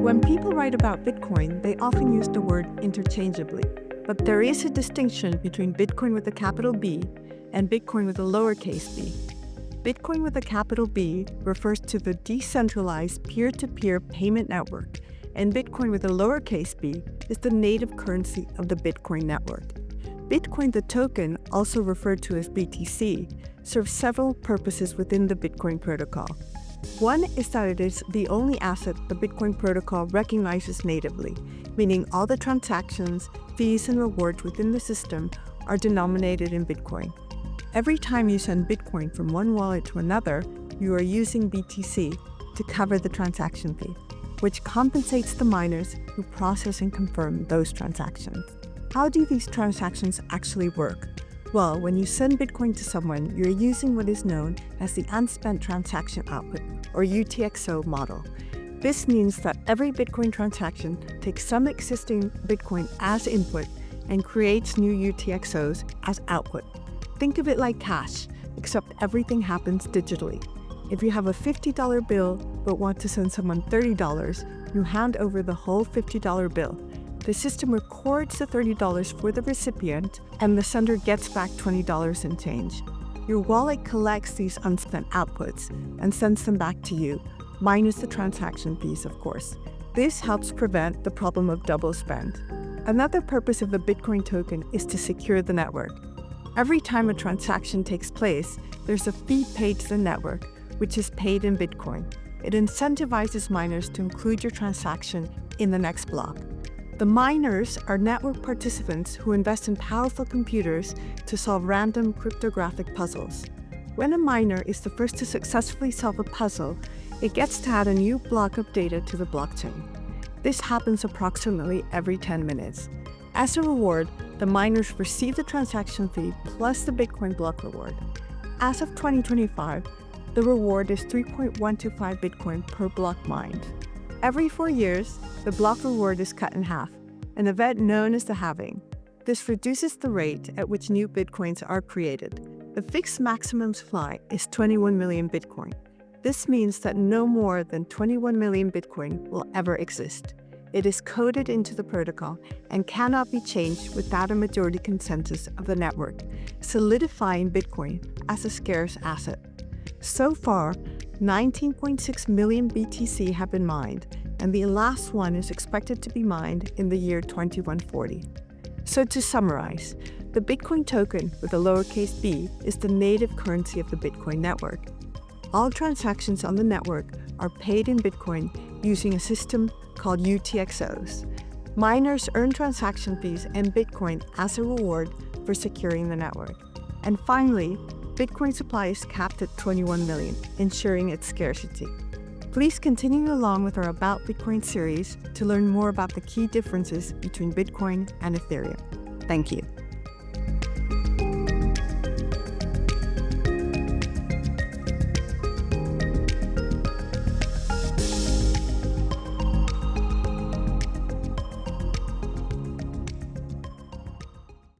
When people write about Bitcoin, they often use the word interchangeably. But there is a distinction between Bitcoin with a capital B and Bitcoin with a lowercase b. Bitcoin with a capital B refers to the decentralized peer-to-peer payment network, and Bitcoin with a lowercase b is the native currency of the Bitcoin network. Bitcoin, the token, also referred to as BTC, serves several purposes within the Bitcoin protocol. One is that it is the only asset the Bitcoin protocol recognizes natively, meaning all the transactions, fees, and rewards within the system are denominated in Bitcoin. Every time you send Bitcoin from one wallet to another, you are using BTC to cover the transaction fee, which compensates the miners who process and confirm those transactions. How do these transactions actually work? Well, when you send Bitcoin to someone, you're using what is known as the unspent transaction output, or UTXO model. This means that every Bitcoin transaction takes some existing Bitcoin as input and creates new UTXOs as output. Think of it like cash, except everything happens digitally. If you have a $50 bill but want to send someone $30, you hand over the whole $50 bill. The system records the $30 for the recipient, and the sender gets back $20 and change. Your wallet collects these unspent outputs and sends them back to you, minus the transaction fees, of course. This helps prevent the problem of double spend. Another purpose of the Bitcoin token is to secure the network. Every time a transaction takes place, there's a fee paid to the network, which is paid in Bitcoin. It incentivizes miners to include your transaction in the next block. The miners are network participants who invest in powerful computers to solve random cryptographic puzzles. When a miner is the first to successfully solve a puzzle, it gets to add a new block of data to the blockchain. This happens approximately every 10 minutes. As a reward, the miners receive the transaction fee plus the Bitcoin block reward. As of 2025, the reward is 3.125 Bitcoin per block mined. Every 4 years, the block reward is cut in half, an event known as the halving. This reduces the rate at which new Bitcoins are created. The fixed maximum supply is 21 million Bitcoin. This means that no more than 21 million Bitcoin will ever exist. It is coded into the protocol and cannot be changed without a majority consensus of the network, solidifying Bitcoin as a scarce asset. So far, 19.6 million BTC have been mined, and the last one is expected to be mined in the year 2140. So to summarize, the Bitcoin token with a lowercase b is the native currency of the Bitcoin network. All transactions on the network are paid in Bitcoin using a system called UTXOs. Miners earn transaction fees and Bitcoin as a reward for securing the network. And finally, Bitcoin supply is capped at 21 million, ensuring its scarcity. Please continue along with our About Bitcoin series to learn more about the key differences between Bitcoin and Ethereum. Thank you.